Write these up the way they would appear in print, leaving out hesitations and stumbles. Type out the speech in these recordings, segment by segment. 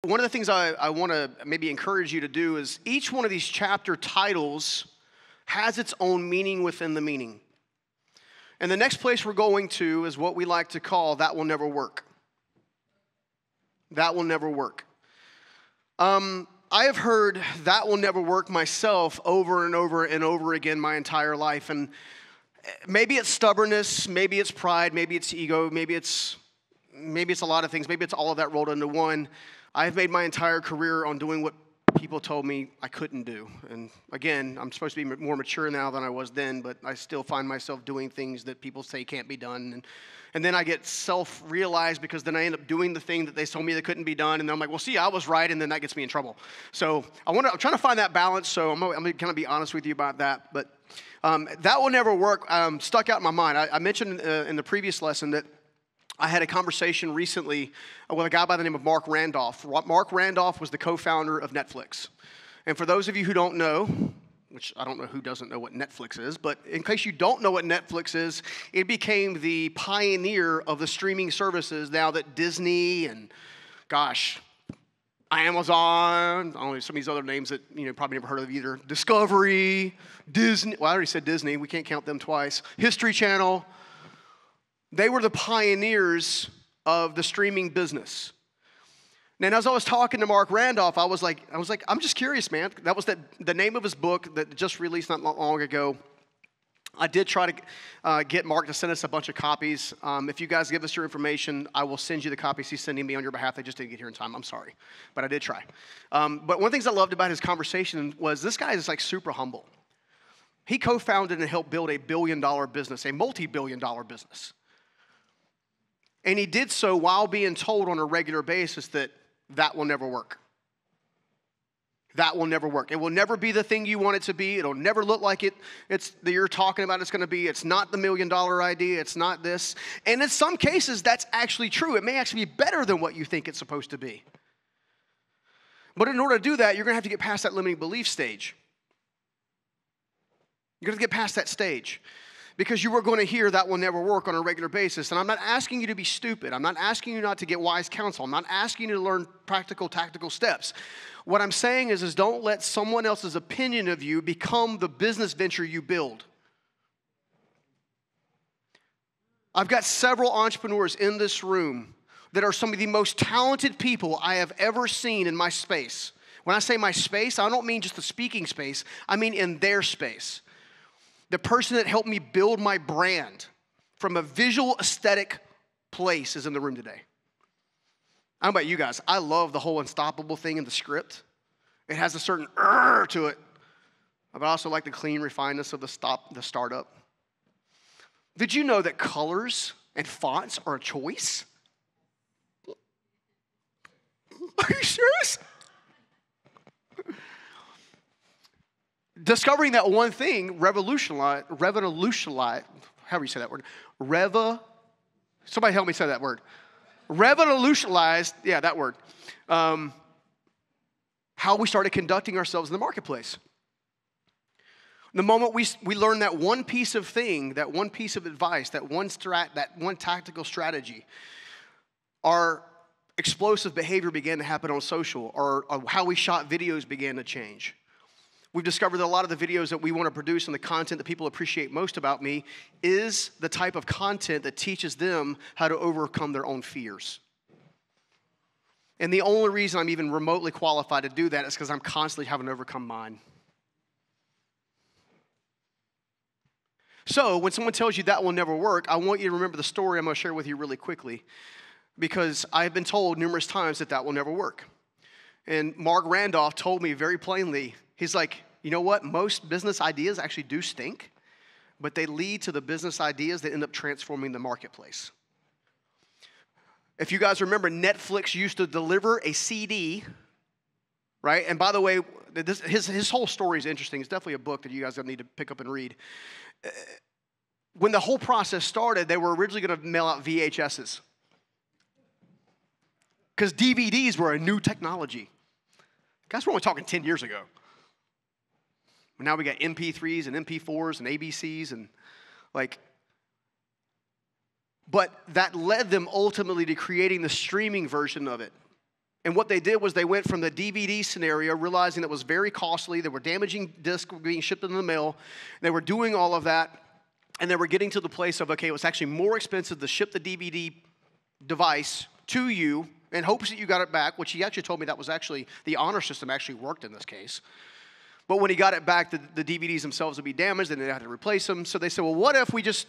One of the things I want to maybe encourage you to do is each one of these chapter titles has its own meaning within the meaning. And the next place we're going to is what we like to call That Will Never Work. That will never work. I have heard that will never work myself over and over and over again my entire life. And maybe it's stubbornness, maybe it's pride, maybe it's ego, maybe it's a lot of things. Maybe it's all of that rolled into one. I've made my entire career on doing what people told me I couldn't do. And again, I'm supposed to be more mature now than I was then, but I still find myself doing things that people say can't be done. And then I get self-realized because then I end up doing the thing that they told me that couldn't be done. And then I'm like, well, see, I was right, and then that gets me in trouble. So I'm trying to find that balance, so I'm going to kind of be honest with you about that. But that will never work stuck out in my mind. I mentioned in the previous lesson that I had a conversation recently with a guy by the name of Mark Randolph. Mark Randolph was the co-founder of Netflix. And for those of you who don't know, which I don't know who doesn't know what Netflix is, but in case you don't know what Netflix is, it became the pioneer of the streaming services now that Disney and, Amazon, I don't know, some of these other names that probably never heard of either, Discovery, Disney, well, I already said Disney, we can't count them twice, History Channel. They were the pioneers of the streaming business. And as I was talking to Mark Randolph, I was like, I'm just curious, man. That was the name of his book that just released not long ago. I did try to get Mark to send us a bunch of copies. If you guys give us your information, I will send you the copies he's sending me on your behalf. They just didn't get here in time. I'm sorry, but I did try. But one of the things I loved about his conversation was this guy is like super humble. He co-founded and helped build a billion-dollar business, a multi-billion-dollar business. And he did so while being told on a regular basis that will never work. That will never work. It will never be the thing you want it to be. It'll never look like it's that you're talking about it's going to be. It's not the $1 million idea. It's not this. And in some cases, that's actually true. It may actually be better than what you think it's supposed to be. But in order to do that, you're going to have to get past that limiting belief stage. You're going to get past that stage. Because you are going to hear that will never work on a regular basis. And I'm not asking you to be stupid. I'm not asking you not to get wise counsel. I'm not asking you to learn practical, tactical steps. What I'm saying is don't let someone else's opinion of you become the business venture you build. I've got several entrepreneurs in this room that are some of the most talented people I have ever seen in my space. When I say my space, I don't mean just the speaking space. I mean in their space. The person that helped me build my brand from a visual aesthetic place is in the room today. I don't know about you guys. I love the whole unstoppable thing in the script. It has a certain to it. But I also like the clean refinedness of the startup. Did you know that colors and fonts are a choice? Are you serious? Discovering that one thing revolutionized, however you say that word, somebody help me say that word. Revolutionized, yeah, that word, how we started conducting ourselves in the marketplace. The moment we learned that one piece of thing, that one piece of advice, that one tactical strategy, our explosive behavior began to happen on social, or how we shot videos began to change. We've discovered that a lot of the videos that we want to produce and the content that people appreciate most about me is the type of content that teaches them how to overcome their own fears. And the only reason I'm even remotely qualified to do that is because I'm constantly having to overcome mine. So when someone tells you that will never work, I want you to remember the story I'm going to share with you really quickly, because I've been told numerous times that will never work. And Mark Randolph told me very plainly, he's like, you know what? Most business ideas actually do stink, but they lead to the business ideas that end up transforming the marketplace. If you guys remember, Netflix used to deliver a CD, right? And by the way, his whole story is interesting. It's definitely a book that you guys need to pick up and read. When the whole process started, they were originally going to mail out VHSs because DVDs were a new technology. Guys, we're only talking 10 years ago. Now we got MP3s and MP4s and ABCs and but that led them ultimately to creating the streaming version of it. And what they did was they went from the DVD scenario, realizing that was very costly. They were damaging discs being shipped in the mail. They were doing all of that. And they were getting to the place of, okay, it was actually more expensive to ship the DVD device to you in hopes that you got it back, which he actually told me that was actually, the honor system actually worked in this case. But when he got it back, the DVDs themselves would be damaged and they had to replace them. So they said, well, what if we just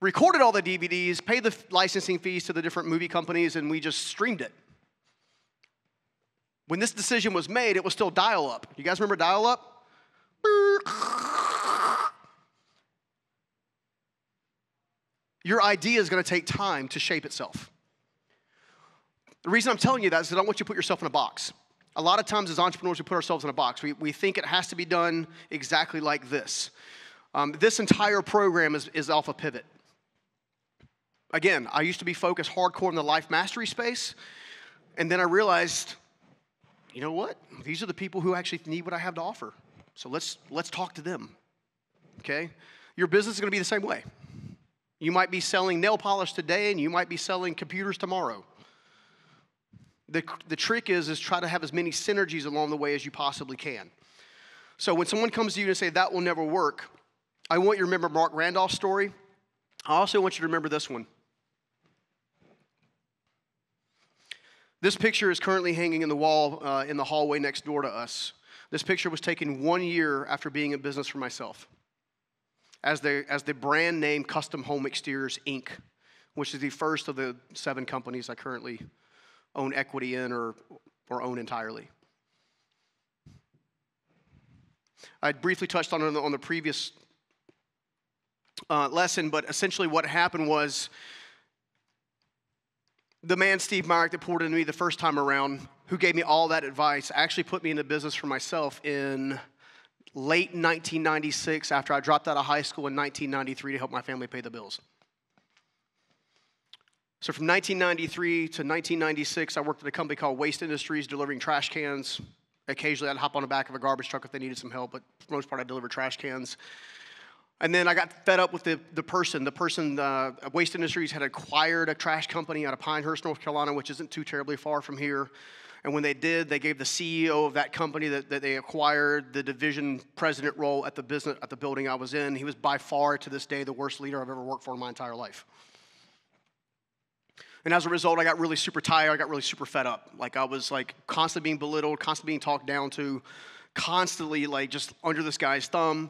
recorded all the DVDs, paid the licensing fees to the different movie companies, and we just streamed it? When this decision was made, it was still dial-up. You guys remember dial-up? Your idea is going to take time to shape itself. The reason I'm telling you that is that I don't want you to put yourself in a box. A lot of times as entrepreneurs, we put ourselves in a box. We think it has to be done exactly like this. This entire program is off a pivot. Again, I used to be focused hardcore in the life mastery space, and then I realized, you know what? These are the people who actually need what I have to offer. So let's talk to them, okay? Your business is going to be the same way. You might be selling nail polish today, and you might be selling computers tomorrow. The trick is try to have as many synergies along the way as you possibly can. So when someone comes to you and say, that will never work, I want you to remember Mark Randolph's story. I also want you to remember this one. This picture is currently hanging in the wall in the hallway next door to us. This picture was taken 1 year after being in business for myself as the brand name Custom Home Exteriors, Inc., which is the first of the 7 companies I currently own equity in or own entirely. I briefly touched on it on the previous lesson, but essentially what happened was the man, Steve Myrick, that poured into me the first time around, who gave me all that advice, actually put me into business for myself in late 1996 after I dropped out of high school in 1993 to help my family pay the bills. So from 1993 to 1996, I worked at a company called Waste Industries, delivering trash cans. Occasionally, I'd hop on the back of a garbage truck if they needed some help, but for the most part, I delivered trash cans. And then I got fed up with the person. Waste Industries had acquired a trash company out of Pinehurst, North Carolina, which isn't too terribly far from here. And when they did, they gave the CEO of that company that they acquired the division president role at the building I was in. He was by far, to this day, the worst leader I've ever worked for in my entire life. And as a result, I got really super tired. I got really super fed up. Like, I was like constantly being belittled, constantly being talked down to, constantly like just under this guy's thumb.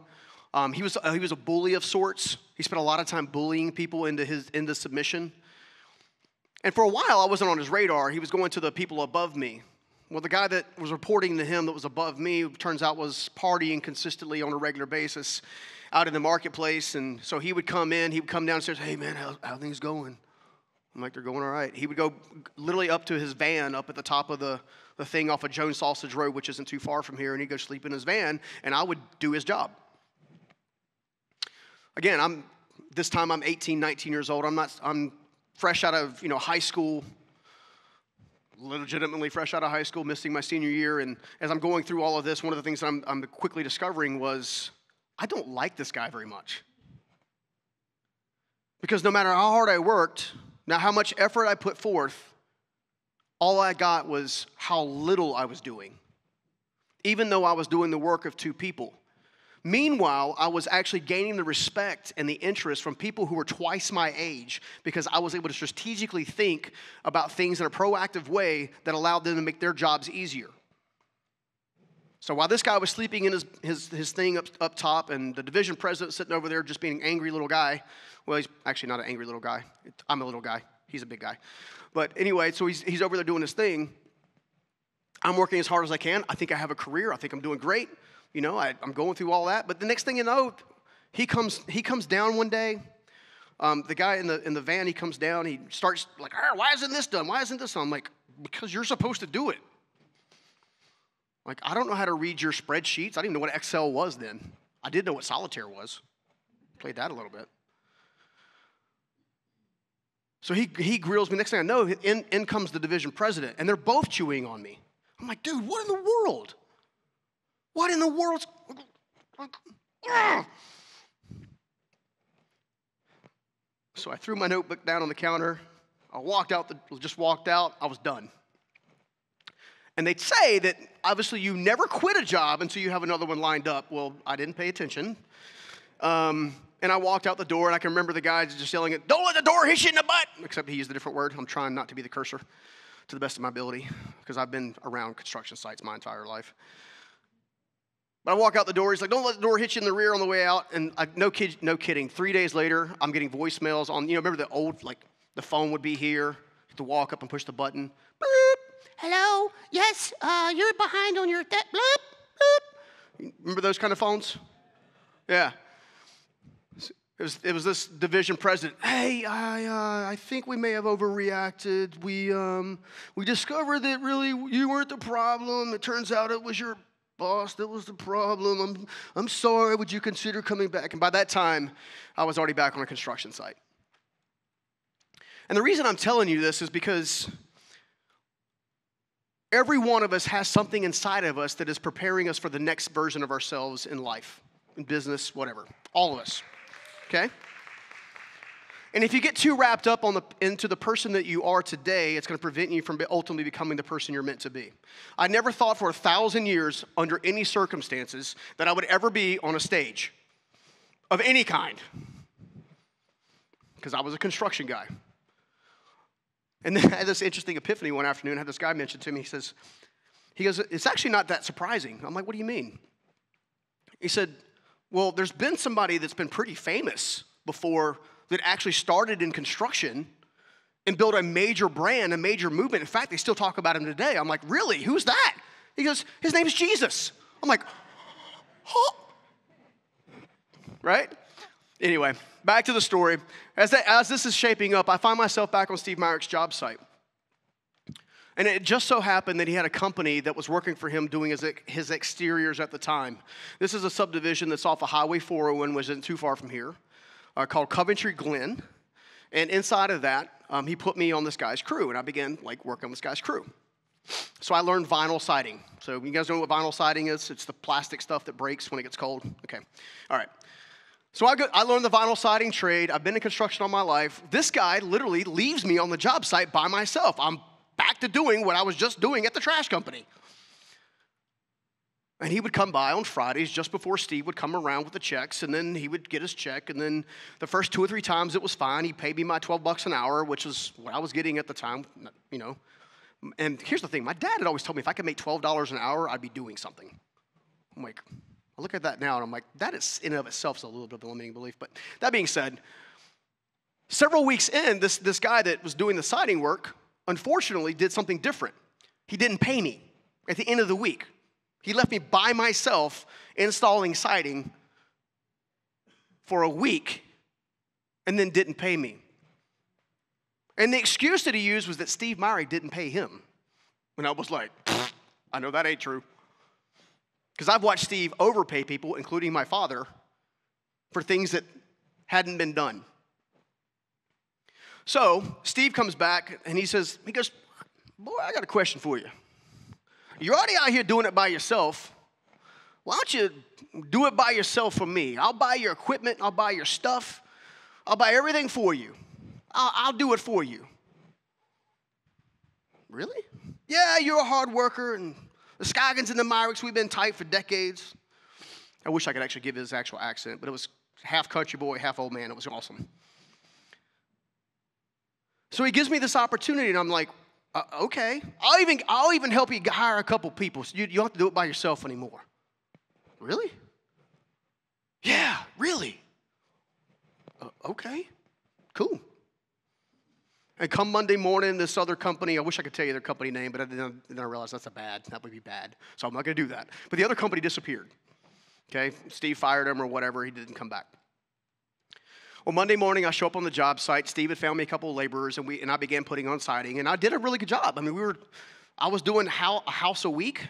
He was a bully of sorts. He spent a lot of time bullying people into submission. And for a while, I wasn't on his radar. He was going to the people above me. Well, the guy that was reporting to him that was above me, turns out, was partying consistently on a regular basis out in the marketplace. And so he would come downstairs, hey man, how things going? I'm like, they're going all right. He would go literally up to his van up at the top of the thing off of Jones Sausage Road, which isn't too far from here, and he'd go sleep in his van, and I would do his job. Again, this time I'm 18, 19 years old. I'm fresh out of high school, legitimately fresh out of high school, missing my senior year. And as I'm going through all of this, one of the things that I'm quickly discovering was I don't like this guy very much. Because no matter how hard I worked, now how much effort I put forth, all I got was how little I was doing, even though I was doing the work of 2 people. Meanwhile, I was actually gaining the respect and the interest from people who were twice my age because I was able to strategically think about things in a proactive way that allowed them to make their jobs easier. So while this guy was sleeping in his thing up top, and the division president sitting over there just being an angry little guy, well, he's actually not an angry little guy. I'm a little guy. He's a big guy. But anyway, so he's over there doing his thing. I'm working as hard as I can. I think I have a career. I think I'm doing great. I'm going through all that. But the next thing you know, he comes down one day. The guy in the van, he comes down. He starts like, why isn't this done? Why isn't this done? I'm like, because you're supposed to do it. Like, I don't know how to read your spreadsheets. I didn't even know what Excel was then. I did know what Solitaire was. Played that a little bit. So he grills me. Next thing I know, in comes the division president, and they're both chewing on me. I'm like, dude, what in the world? What in the world? So I threw my notebook down on the counter. I just walked out. I was done. And they'd say that obviously you never quit a job until you have another one lined up. Well, I didn't pay attention. And I walked out the door, and I can remember the guys just yelling, "Don't let the door hit you in the butt!" Except he used a different word. I'm trying not to be the cursor to the best of my ability because I've been around construction sites my entire life. But I walk out the door. He's like, "Don't let the door hit you in the rear on the way out." And no kidding. 3 days later, I'm getting voicemails on, remember the old, like, the phone would be here. You have to walk up and push the button. Boop. Hello. Yes, you're behind on your bloop, bloop. Remember those kind of phones? Yeah. It was this division president. "Hey, I think we may have overreacted. We discovered that really you weren't the problem. It turns out it was your boss that was the problem. I'm sorry. Would you consider coming back?" And by that time, I was already back on a construction site. And the reason I'm telling you this is because every one of us has something inside of us that is preparing us for the next version of ourselves in life, in business, whatever. All of us. Okay? And if you get too wrapped up into the person that you are today, it's going to prevent you from ultimately becoming the person you're meant to be. I never thought for 1,000 years, under any circumstances, that I would ever be on a stage of any kind, because I was a construction guy. And then I had this interesting epiphany one afternoon. I had this guy mention to me, he goes, "It's actually not that surprising." I'm like, "What do you mean?" He said, "Well, there's been somebody that's been pretty famous before that actually started in construction and built a major brand, a major movement. In fact, they still talk about him today." I'm like, "Really? Who's that?" He goes, "His name is Jesus." I'm like, "Huh?" Right? Anyway, back to the story. As this is shaping up, I find myself back on Steve Myrick's job site. And it just so happened that he had a company that was working for him doing his exteriors at the time. This is a subdivision that's off of Highway 401, which isn't too far from here, called Coventry Glen. And inside of that, he put me on this guy's crew, and I began working on this guy's crew. So I learned vinyl siding. So you guys know what vinyl siding is? It's the plastic stuff that breaks when it gets cold. Okay, all right. So I learned the vinyl siding trade. I've been in construction all my life. This guy literally leaves me on the job site by myself. I'm back to doing what I was just doing at the trash company. And he would come by on Fridays just before Steve would come around with the checks, and then he would get his check, and then the first 2 or 3 times it was fine. He paid me my $12 an hour, which was what I was getting at the time, And here's the thing. My dad had always told me if I could make $12 an hour, I'd be doing something. I'm like, I look at that now, and I'm like, that is in and of itself is a little bit of a limiting belief. But that being said, several weeks in, this guy that was doing the siding work, unfortunately, did something different. He didn't pay me at the end of the week. He left me by myself installing siding for a week and then didn't pay me. And the excuse that he used was that Steve Myrick didn't pay him. And I was like, I know that ain't true. Because I've watched Steve overpay people, including my father, for things that hadn't been done. So Steve comes back and he goes, "Boy, I got a question for you. You're already out here doing it by yourself. Why don't you do it by yourself for me? I'll buy your equipment. I'll buy your stuff. I'll buy everything for you. I'll do it for you." Really? "Yeah, you're a hard worker, and the Scoggins and the Myricks, we've been tight for decades." I wish I could actually give his actual accent, but it was half country boy, half old man. It was awesome. So he gives me this opportunity, and I'm like, okay. I'll even help you hire a couple people. So you don't have to do it by yourself anymore. Really? Yeah, really? Okay, cool. And come Monday morning, this other company, I wish I could tell you their company name, but then I realized that would be bad. So I'm not going to do that. But the other company disappeared. Okay, Steve fired him or whatever. He didn't come back. Well, Monday morning, I show up on the job site. Steve had found me a couple of laborers, and I began putting on siding, and I did a really good job. I mean, I was doing a house a week,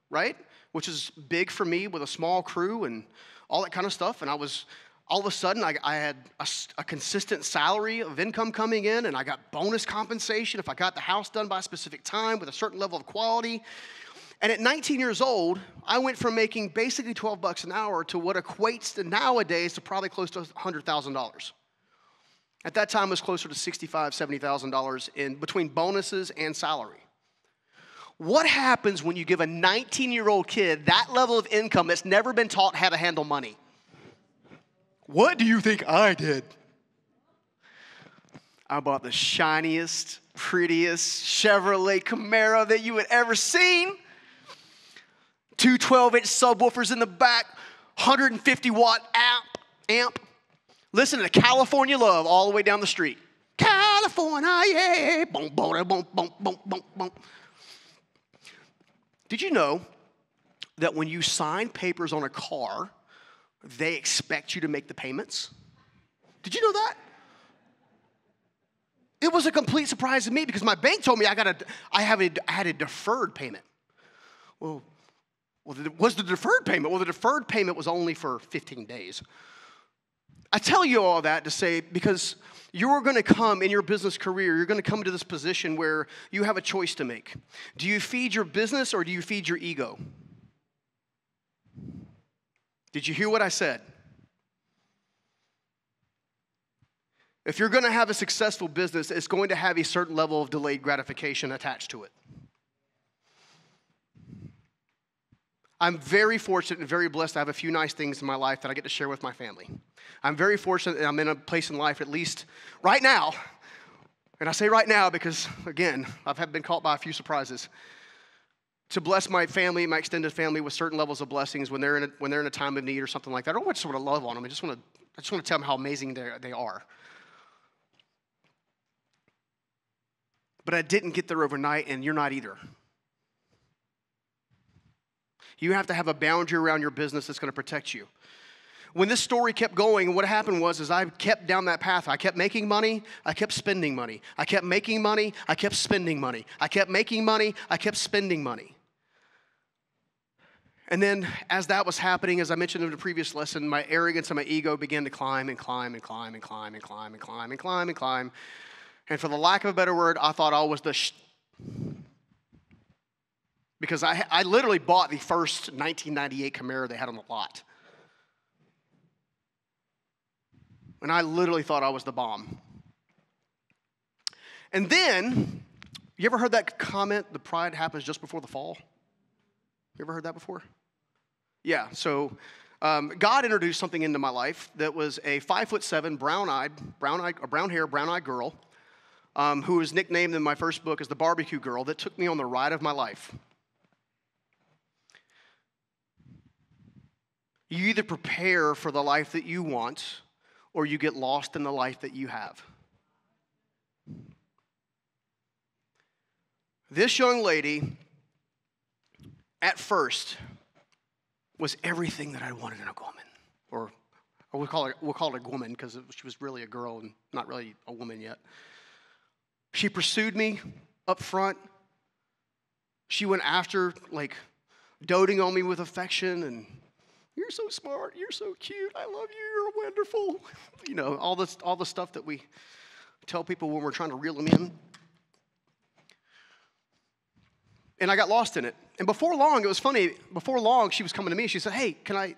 right, which is big for me with a small crew and all that kind of stuff. And all of a sudden, I had a consistent salary of income coming in, and I got bonus compensation if I got the house done by a specific time with a certain level of quality. And at 19 years old, I went from making basically $12 an hour to what equates to nowadays to probably close to $100,000. At that time, it was closer to $65,000, $70,000 in between bonuses and salary. What happens when you give a 19-year-old kid that level of income that's never been taught how to handle money? What do you think I did? I bought the shiniest, prettiest Chevrolet Camaro that you had ever seen. 2 12-inch subwoofers in the back, 150-watt amp. Listen to California Love all the way down the street. California, yeah. Boom, boom, boom, boom, boom, boom, boom. Did you know that when you sign papers on a car, they expect you to make the payments? Did you know that? It was a complete surprise to me because my bank told me I had a deferred payment. Well, what's the deferred payment? Well, the deferred payment was only for 15 days. I tell you all that to say because you're going to come in your business career, you're going to come to this position where you have a choice to make. Do you feed your business or do you feed your ego? Did you hear what I said? If you're going to have a successful business, it's going to have a certain level of delayed gratification attached to it. I'm very fortunate and very blessed to have a few nice things in my life that I get to share with my family. I'm very fortunate that I'm in a place in life, at least right now, and I say right now because, again, I've been caught by a few surprises, to bless my family, my extended family with certain levels of blessings when they're in a time of need or something like that. I don't want to sort of love on them. I just want to tell them how amazing they are. But I didn't get there overnight, and you're not either. You have to have a boundary around your business that's going to protect you. When this story kept going, what happened was I kept down that path. I kept making money. I kept spending money. I kept making money. I kept spending money. I kept making money. I kept spending money. And then as that was happening, as I mentioned in the previous lesson, my arrogance and my ego began to climb and climb and climb and climb and climb and climb and climb and climb. And for the lack of a better word, I thought I was because I literally bought the first 1998 Camaro they had on the lot. And I literally thought I was the bomb. And then, you ever heard that comment, the pride happens just before the fall? You ever heard that before? Yeah, so God introduced something into my life that was a 5'7", brown-haired, brown-eyed girl who was nicknamed in my first book as the barbecue girl that took me on the ride of my life. You either prepare for the life that you want or you get lost in the life that you have. This young lady, at first, was everything that I wanted in a woman. Or we'll call her a woman because she was really a girl and not really a woman yet. She pursued me up front. She went after, doting on me with affection and, you're so smart, you're so cute, I love you, you're wonderful. You know, all the stuff that we tell people when we're trying to reel them in. And I got lost in it. And before long, it was funny, she was coming to me, she said, hey, can I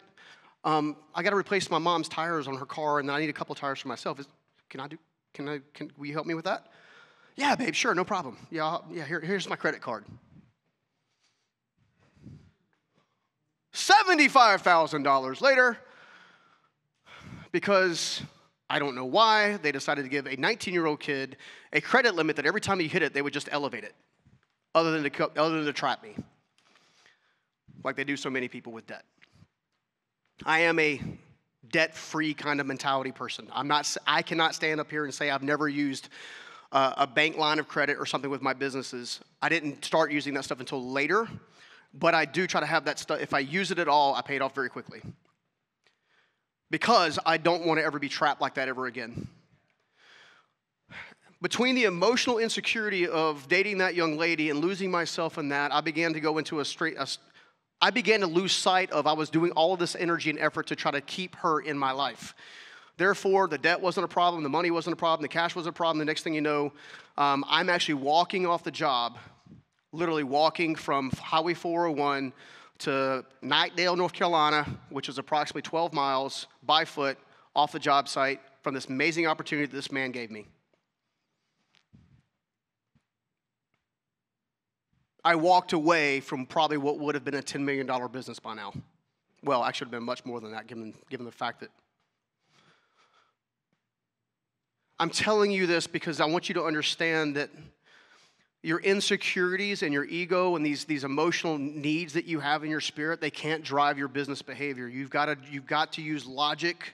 got to replace my mom's tires on her car, and I need a couple tires for myself. Will you help me with that? Yeah, babe, sure, no problem. Here's my credit card. $75,000 later, because I don't know why, they decided to give a 19-year-old kid a credit limit that every time he hit it, they would just elevate it, other than to trap me, like they do so many people with debt. I am a debt-free kind of mentality person. I cannot stand up here and say I've never used a bank line of credit or something with my businesses. I didn't start using that stuff until later. But I do try to have that stuff. If I use it at all, I pay it off very quickly. Because I don't want to ever be trapped like that ever again. Between the emotional insecurity of dating that young lady and losing myself in that, I began to go into I began to lose sight of I was doing all of this energy and effort to try to keep her in my life. Therefore, the debt wasn't a problem, the money wasn't a problem, the cash wasn't a problem. The next thing you know, I'm actually walking off the job, literally walking from Highway 401 to Knightdale, North Carolina, which is approximately 12 miles by foot off the job site from this amazing opportunity that this man gave me. I walked away from probably what would have been a $10 million business by now. Well, actually, it would have been much more than that, given the fact that I'm telling you this because I want you to understand that your insecurities and your ego and these emotional needs that you have in your spirit, they can't drive your business behavior. You've got to use logic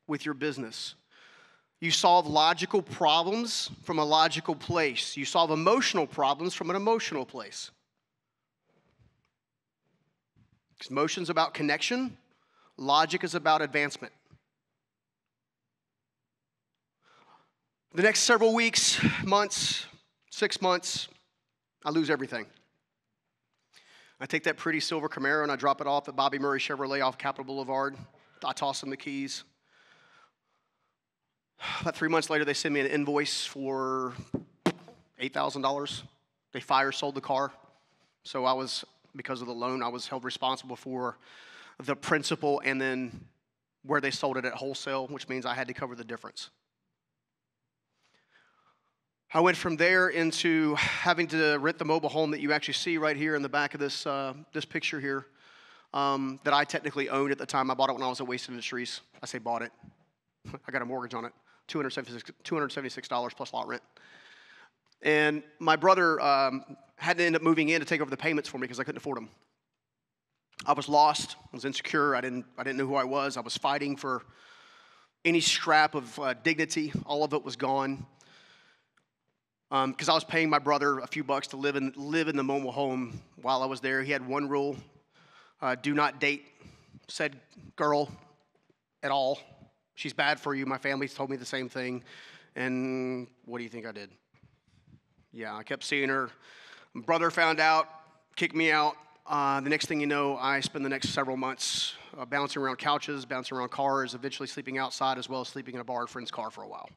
with your business. You solve logical problems from a logical place. You solve emotional problems from an emotional place. Emotion's about connection. Logic is about advancement. The next several weeks, months, 6 months, I lose everything. I take that pretty silver Camaro and I drop it off at Bobby Murray Chevrolet off Capitol Boulevard. I toss them the keys. About 3 months later, they send me an invoice for $8,000. They sold the car. So because of the loan, I was held responsible for the principal and then where they sold it at wholesale, which means I had to cover the difference. I went from there into having to rent the mobile home that you actually see right here in the back of this picture here that I technically owned at the time. I bought it when I was at Waste Industries. I say bought it. I got a mortgage on it, $276 plus lot rent. And my brother had to end up moving in to take over the payments for me because I couldn't afford them. I was lost. I was insecure. I didn't know who I was. I was fighting for any scrap of dignity. All of it was gone. Because I was paying my brother a few bucks to live in the mobile home while I was there. He had one rule: do not date said girl at all. She's bad for you. My family's told me the same thing. And what do you think I did? Yeah, I kept seeing her. My brother found out, kicked me out. The next thing you know, I spend the next several months bouncing around couches, bouncing around cars, eventually sleeping outside as well as sleeping in a borrowed friend's car for a while.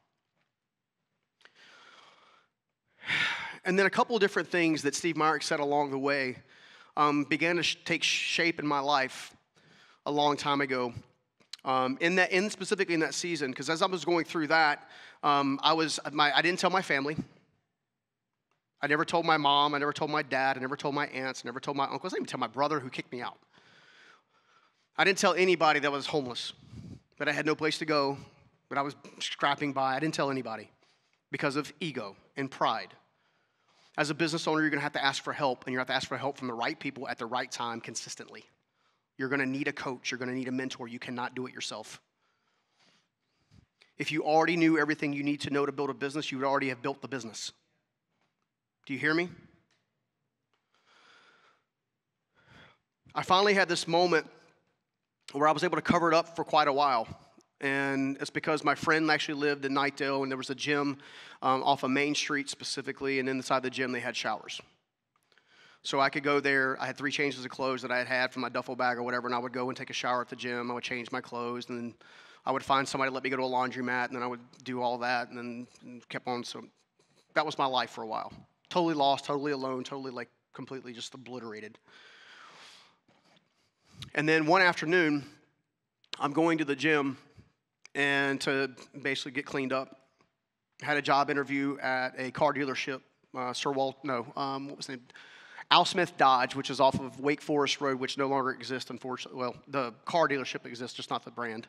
And then a couple of different things that Steve Myrick said along the way began to take shape in my life a long time ago. Specifically in that season, because as I was going through that, I didn't tell my family. I never told my mom. I never told my dad. I never told my aunts. I never told my uncles. I didn't even tell my brother who kicked me out. I didn't tell anybody that I was homeless, that I had no place to go, that I was scrapping by. I didn't tell anybody because of ego and pride. As a business owner, you're going to have to ask for help, and you have to ask for help from the right people at the right time consistently. You're going to need a coach. You're going to need a mentor. You cannot do it yourself. If you already knew everything you need to know to build a business, you would already have built the business. Do you hear me? I finally had this moment where I was able to cover it up for quite a while. And it's because my friend actually lived in Knightdale, and there was a gym off of Main Street specifically, and inside the gym they had showers. So I could go there. I had 3 changes of clothes that I had from my duffel bag or whatever, and I would go and take a shower at the gym. I would change my clothes, and then I would find somebody to let me go to a laundromat, and then I would do all that, and then kept on. So that was my life for a while. Totally lost, totally alone, totally completely just obliterated. And then one afternoon, I'm going to the gym and to basically get cleaned up. I had a job interview at a car dealership, what was the name? Al Smith Dodge, which is off of Wake Forest Road, which no longer exists, unfortunately. Well, the car dealership exists, just not the brand.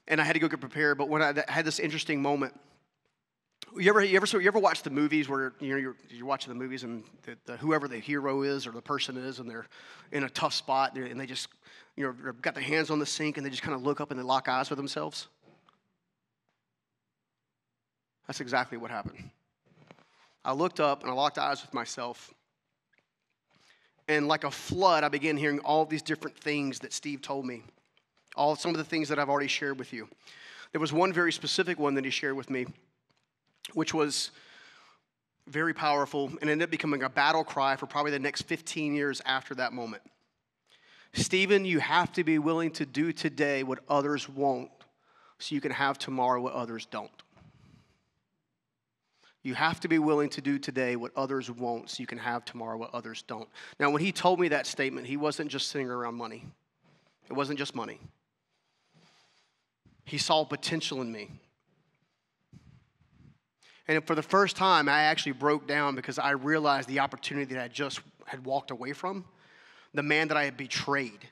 And I had to go get prepared, but when I had this interesting moment, you ever watch the movies where you're watching the movies and whoever the hero is or the person is, and they're in a tough spot and they just got their hands on the sink and they just kind of look up and they lock eyes with themselves? That's exactly what happened. I looked up and I locked eyes with myself. And like a flood, I began hearing all these different things that Steve told me. Some of the things that I've already shared with you. There was one very specific one that he shared with me, which was very powerful and ended up becoming a battle cry for probably the next 15 years after that moment. Stephen, you have to be willing to do today what others won't so you can have tomorrow what others don't. You have to be willing to do today what others won't so you can have tomorrow what others don't. Now, when he told me that statement, he wasn't just sitting around money. It wasn't just money. He saw potential in me. And for the first time, I actually broke down because I realized the opportunity that I just had walked away from, the man that I had betrayed,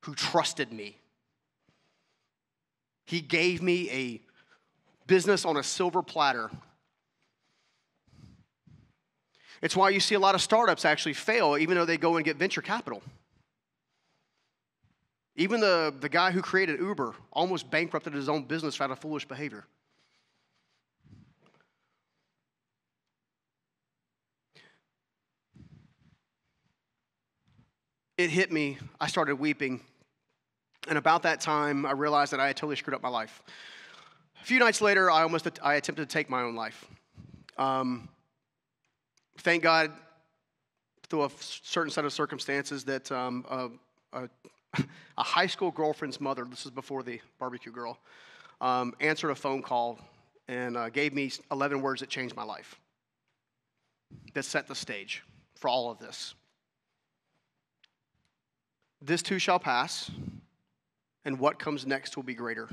who trusted me. He gave me a business on a silver platter. It's why you see a lot of startups actually fail, even though they go and get venture capital. Even the guy who created Uber almost bankrupted his own business out of foolish behavior. It hit me. I started weeping. And about that time, I realized that I had totally screwed up my life. A few nights later, I attempted to take my own life. Thank God, through a certain set of circumstances, that a high school girlfriend's mother, this is before the barbecue girl, answered a phone call and gave me 11 words that changed my life, that set the stage for all of this. This too shall pass, and what comes next will be greater.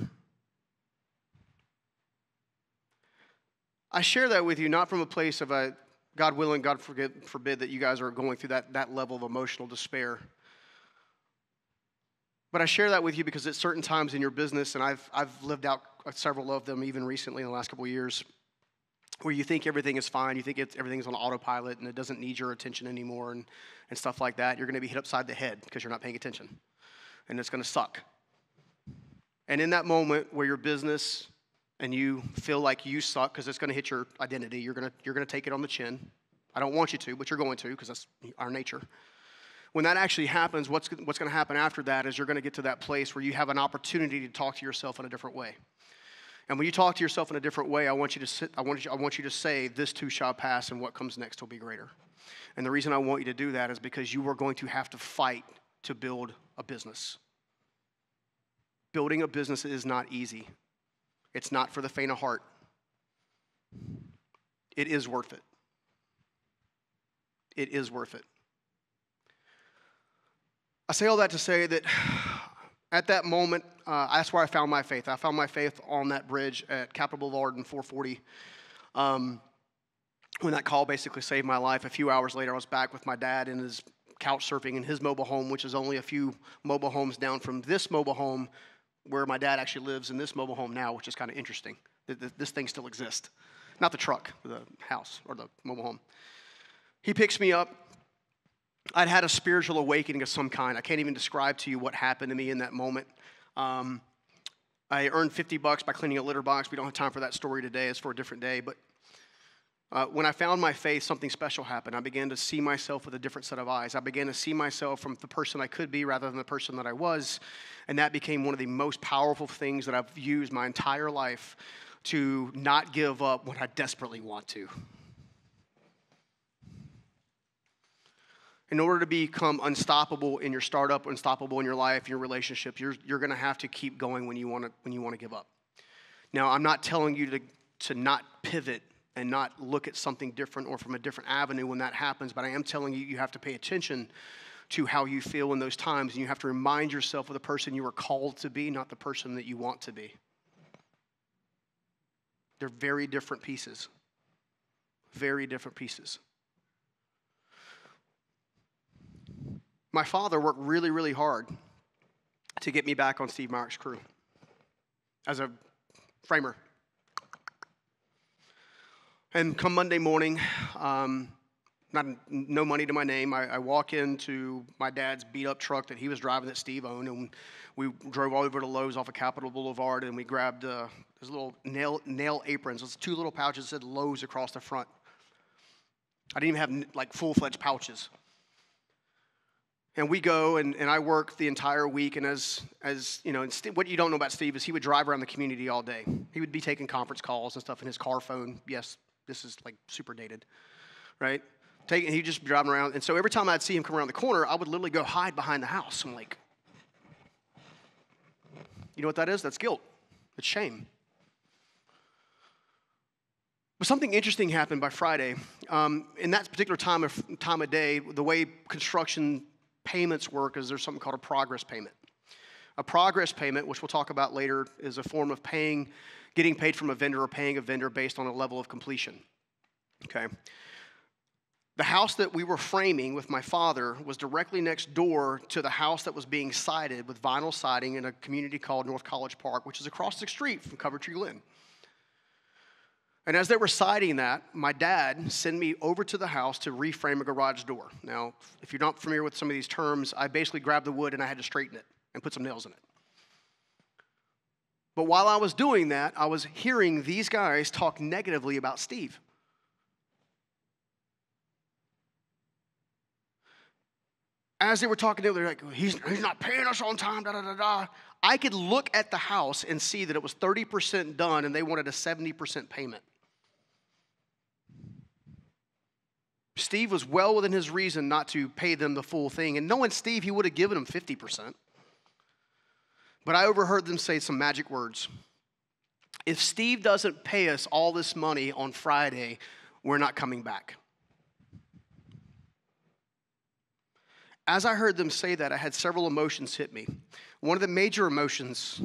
I share that with you not from a place of God willing, God forbid that you guys are going through that level of emotional despair. But I share that with you because at certain times in your business, and I've lived out several of them even recently in the last couple of years, where you think everything is fine, you think everything's on autopilot and it doesn't need your attention anymore and stuff like that, you're going to be hit upside the head because you're not paying attention. And it's going to suck. And in that moment where your business and you feel like you suck because it's going to hit your identity, you're going to take it on the chin. I don't want you to, but you're going to because that's our nature. When that actually happens, what's going to happen after that is you're going to get to that place where you have an opportunity to talk to yourself in a different way. And when you talk to yourself in a different way, I want you to say, this too shall pass, and what comes next will be greater. And the reason I want you to do that is because you are going to have to fight to build a business. Building a business is not easy. It's not for the faint of heart. It is worth it. It is worth it. I say all that to say that at that moment, that's where I found my faith. I found my faith on that bridge at Capitol Boulevard and 440. When that call basically saved my life, a few hours later, I was back with my dad in his couch surfing in his mobile home, which is only a few mobile homes down from this mobile home where my dad actually lives in this mobile home now, which is kind of interesting. This thing still exists. Not the truck, the house or the mobile home. He picks me up. I'd had a spiritual awakening of some kind. I can't even describe to you what happened to me in that moment. I earned $50 by cleaning a litter box. We don't have time for that story today. It's for a different day. But when I found my faith, something special happened. I began to see myself with a different set of eyes. I began to see myself from the person I could be rather than the person that I was. And that became one of the most powerful things that I've used my entire life to not give up when I desperately want to. In order to become unstoppable in your startup, unstoppable in your life, your relationships, you're going to have to keep going when you want to give up. Now, I'm not telling you to not pivot and not look at something different or from a different avenue when that happens, but I am telling you have to pay attention to how you feel in those times, and you have to remind yourself of the person you were called to be, not the person that you want to be. They're very different pieces. Very different pieces. My father worked really, really hard to get me back on Steve Meyer's crew as a framer. And come Monday morning, no money to my name, I walk into my dad's beat-up truck that he was driving that Steve owned, and we drove all over to Lowe's off of Capitol Boulevard, and we grabbed those little nail aprons. Those two little pouches that said Lowe's across the front. I didn't even have like full-fledged pouches. And we go, and I work the entire week, and as you know, what you don't know about Steve is he would drive around the community all day. He would be taking conference calls and stuff in his car phone. Yes, this is like super dated, right? He'd just be driving around, and so every time I'd see him come around the corner, I would literally go hide behind the house. I'm like, you know what that is? That's guilt. It's shame. But something interesting happened by Friday. In that particular time of day, the way construction payments work is there's something called a progress payment. A progress payment, which we'll talk about later, is a form of getting paid from a vendor or paying a vendor based on a level of completion. Okay. The house that we were framing with my father was directly next door to the house that was being sided with vinyl siding in a community called North College Park, which is across the street from Coventry Glen. And as they were siding that, my dad sent me over to the house to reframe a garage door. Now, if you're not familiar with some of these terms, I basically grabbed the wood and I had to straighten it and put some nails in it. But while I was doing that, I was hearing these guys talk negatively about Steve. As they were talking, they were like, he's not paying us on time, da-da-da-da. I could look at the house and see that it was 30% done and they wanted a 70% payment. Steve was well within his reason not to pay them the full thing. And knowing Steve, he would have given them 50%. But I overheard them say some magic words. If Steve doesn't pay us all this money on Friday, we're not coming back. As I heard them say that, I had several emotions hit me. One of the major emotions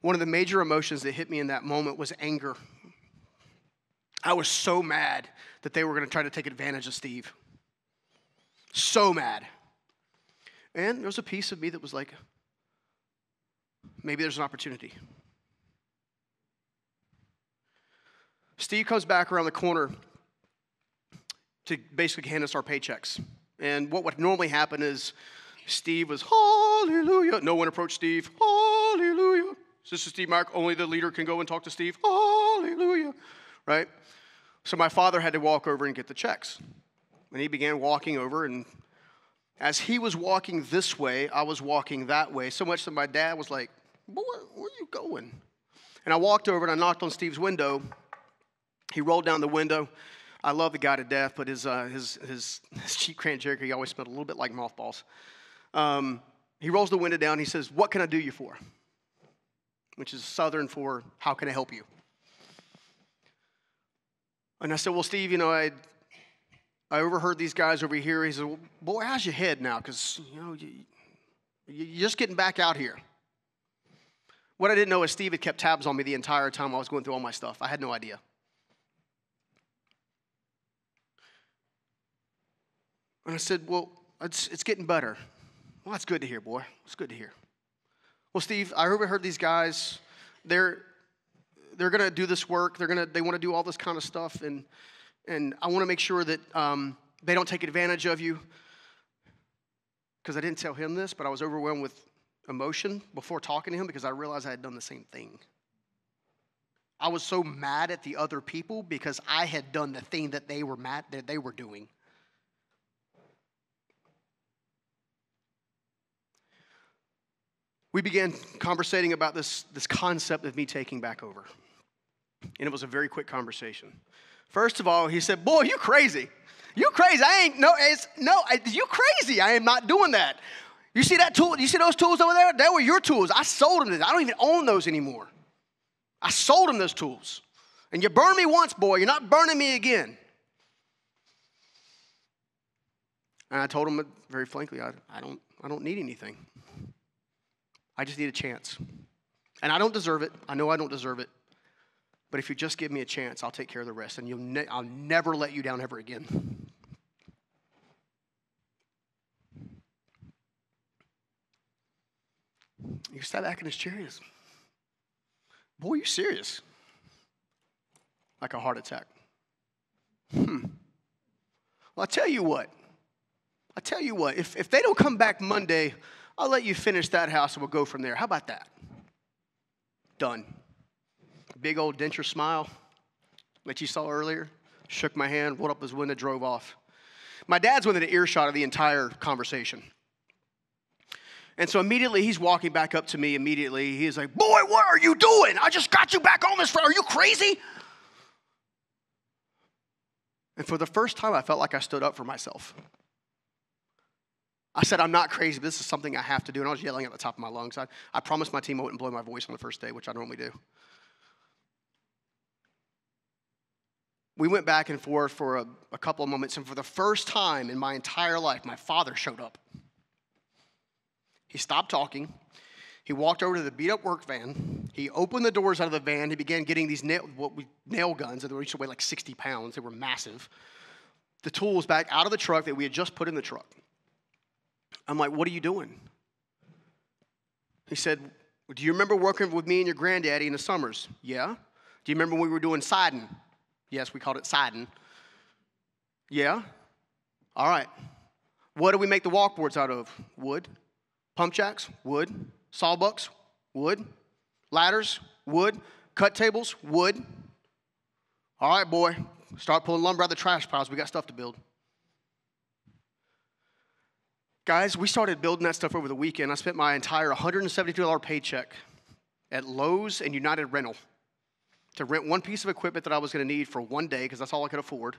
that hit me in that moment was anger. I was so mad that they were going to try to take advantage of Steve. So mad. And there was a piece of me that was like, maybe there's an opportunity. Steve comes back around the corner to basically hand us our paychecks. And what would normally happen is Steve was, hallelujah. No one approached Steve, hallelujah. This is Steve Mark. Only the leader can go and talk to Steve, hallelujah. Right? So my father had to walk over and get the checks. And he began walking over, and as he was walking this way, I was walking that way, so much that my dad was like, boy, where are you going? And I walked over and I knocked on Steve's window. He rolled down the window. I love the guy to death, but his Jeep Grand Cherokee, he always smelled a little bit like mothballs. He rolls the window down. He says, what can I do you for? Which is Southern for, how can I help you? And I said, well, Steve, I overheard these guys over here. He said, well, boy, how's your head now? Because, you're just getting back out here. What I didn't know is Steve had kept tabs on me the entire time I was going through all my stuff. I had no idea. And I said, well, it's getting better. Well, that's good to hear, boy. It's good to hear. Well, Steve, I overheard these guys. They're going to do this work. They want to do all this kind of stuff, and I want to make sure that they don't take advantage of you. Because I didn't tell him this, but I was overwhelmed with emotion before talking to him because I realized I had done the same thing. I was so mad at the other people because I had done the thing that they were mad that they were doing. We began conversating about this concept of me taking back over. And it was a very quick conversation. First of all, he said, boy, you crazy. You crazy. You crazy. I am not doing that. You see that tool? You see those tools over there? They were your tools. I sold them. I don't even own those anymore. I sold them those tools. And you burned me once, boy. You're not burning me again. And I told him very frankly, I don't need anything. I just need a chance. And I don't deserve it. I know I don't deserve it. But if you just give me a chance, I'll take care of the rest. And I'll never let you down ever again. You sat back in his chair. Boy, you serious? Like a heart attack. Well, I tell you what. If they don't come back Monday, I'll let you finish that house and we'll go from there. How about that? Done. Big old denture smile that you saw earlier. Shook my hand, rolled up his window, drove off. My dad's within an earshot of the entire conversation. And so immediately he's walking back up to me immediately. He's like, boy, what are you doing? I just got you back on this. Are you crazy? And for the first time, I felt like I stood up for myself. I said, I'm not crazy, but this is something I have to do. And I was yelling at the top of my lungs. I promised my team I wouldn't blow my voice on the first day, which I normally do. We went back and forth for a couple of moments. And for the first time in my entire life, my father showed up. He stopped talking. He walked over to the beat-up work van. He opened the doors out of the van. He began getting these nail guns that used to weigh like 60 pounds. They were massive. The tools back out of the truck that we had just put in the truck. I'm like, what are you doing? He said, do you remember working with me and your granddaddy in the summers? Yeah. Do you remember when we were doing siding? Yes, we called it siding. Yeah. All right. What do we make the walkboards out of? Wood. Pump jacks? Wood. Sawbucks? Wood. Ladders? Wood. Cut tables? Wood. All right, boy. Start pulling lumber out of the trash piles. We got stuff to build. Guys, we started building that stuff over the weekend. I spent my entire $172 paycheck at Lowe's and United Rental to rent one piece of equipment that I was going to need for one day because that's all I could afford.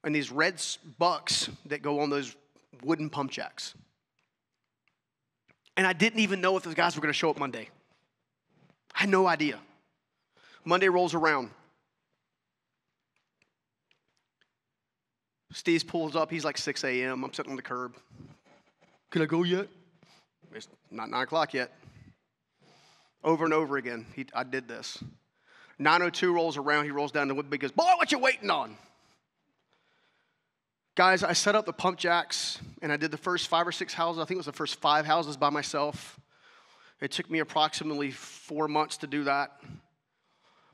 And these red bucks that go on those wooden pump jacks. And I didn't even know if those guys were going to show up Monday. I had no idea. Monday rolls around. Steve pulls up. He's like 6 a.m. I'm sitting on the curb. Can I go yet? It's not 9 o'clock yet. Over and over again, I did this. 9:02 rolls around. He rolls down the window and goes, boy, what you waiting on? Guys, I set up the pump jacks, and I did the first 5 or 6 houses. I think it was the first 5 houses by myself. It took me approximately 4 months to do that.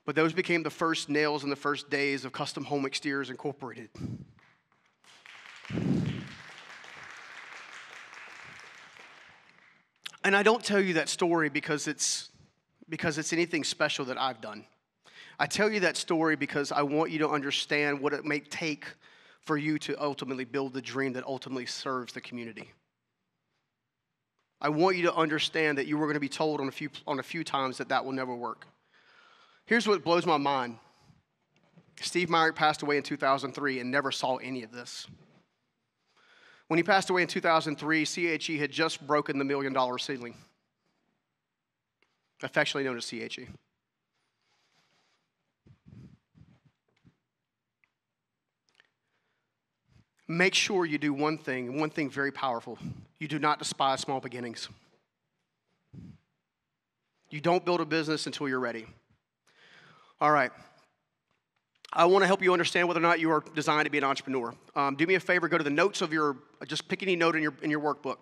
But those became the first nails in the first days of Custom Home Exteriors Incorporated. And I don't tell you that story because it's anything special that I've done. I tell you that story because I want you to understand what it may take for you to ultimately build the dream that ultimately serves the community. I want you to understand that you were going to be told on a few times that will never work. Here's what blows my mind. Steve Myrick passed away in 2003 and never saw any of this. When he passed away in 2003, CHE had just broken the $1 million ceiling, affectionately known as CHE. Make sure you do one thing very powerful. You do not despise small beginnings. You don't build a business until you're ready. All right. I want to help you understand whether or not you are designed to be an entrepreneur. Do me a favor, go to the notes of just pick any note in your workbook.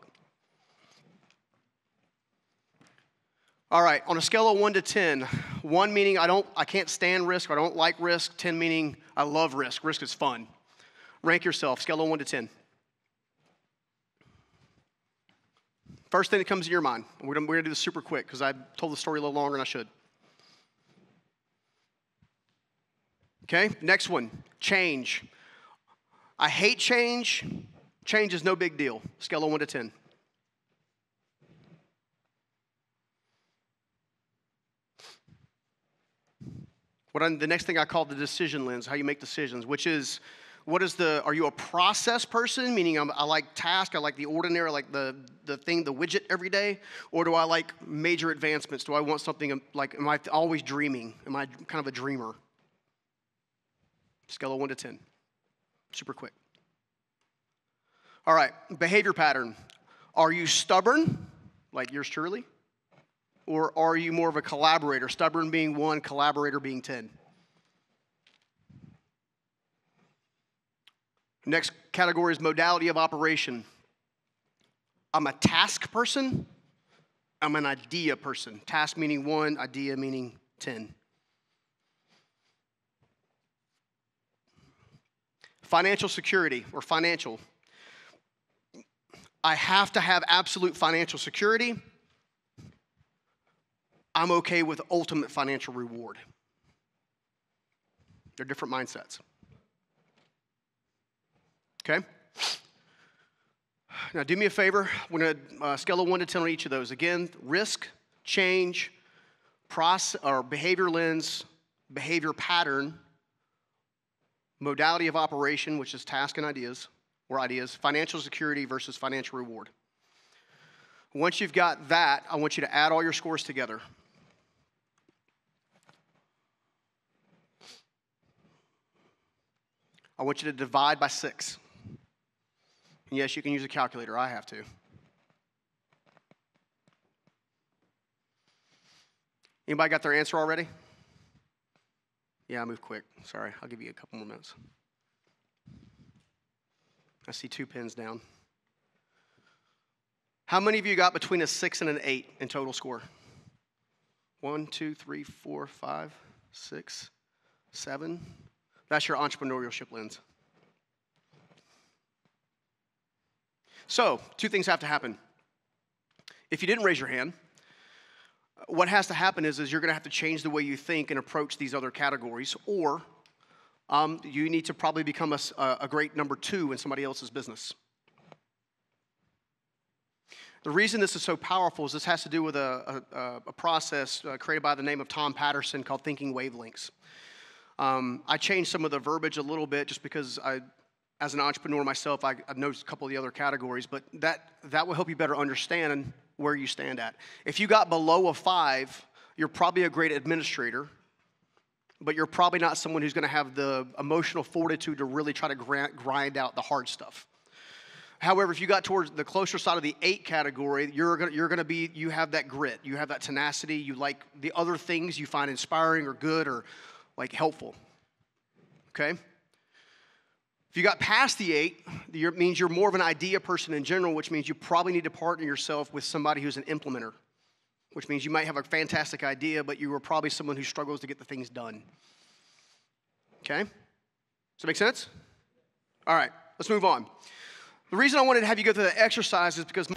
All right, on a scale of 1 to 10, 1 meaning I can't stand risk, or I don't like risk, 10 meaning I love risk. Risk is fun. Rank yourself, scale of 1 to 10. First thing that comes to your mind. We're going to do this super quick because I told the story a little longer than I should. Okay, next one, change. I hate change. Change is no big deal. Scale of 1 to 10. The next thing I call the decision lens, how you make decisions, which is, are you a process person, meaning I like task, I like the ordinary, I like the widget every day, or do I like major advancements? Do I want something like, am I always dreaming? Am I kind of a dreamer? Scale of 1 to 10. Super quick. All right, behavior pattern. Are you stubborn, like yours truly? Or are you more of a collaborator? Stubborn being 1, collaborator being 10. Next category is modality of operation. I'm a task person. I'm an idea person. Task meaning 1, idea meaning 10. Financial security or financial. I have to have absolute financial security. I'm okay with ultimate financial reward. They're different mindsets. Okay? Now do me a favor. We're going to scale of 1 to 10 on each of those. Again, risk, change, process or behavior lens, behavior pattern, modality of operation, which is task and ideas, financial security versus financial reward. Once you've got that, I want you to add all your scores together. I want you to divide by 6. And yes, you can use a calculator. I have to. Anybody got their answer already? Yeah, I moved quick. Sorry, I'll give you a couple more minutes. I see 2 pins down. How many of you got between a 6 and an 8 in total score? 1, 2, 3, 4, 5, 6, 7. That's your entrepreneurship lens. So, 2 things have to happen. If you didn't raise your hand, what has to happen is you're going to have to change the way you think and approach these other categories, or you need to probably become a great number 2 in somebody else's business. The reason this is so powerful is this has to do with a process created by the name of Tom Patterson called thinking wavelengths. I changed some of the verbiage a little bit just because as an entrepreneur myself, I know a couple of the other categories, but that will help you better understand where you stand at. If you got below a 5, you're probably a great administrator, but you're probably not someone who's going to have the emotional fortitude to really try to grind out the hard stuff. However, if you got towards the closer side of the 8 category, you have that grit, you have that tenacity, you like the other things you find inspiring or good or like helpful. Okay? If you got past the 8, it means you're more of an idea person in general, which means you probably need to partner yourself with somebody who's an implementer, which means you might have a fantastic idea, but you are probably someone who struggles to get the things done. Okay? Does that make sense? All right, let's move on. The reason I wanted to have you go through that exercise is because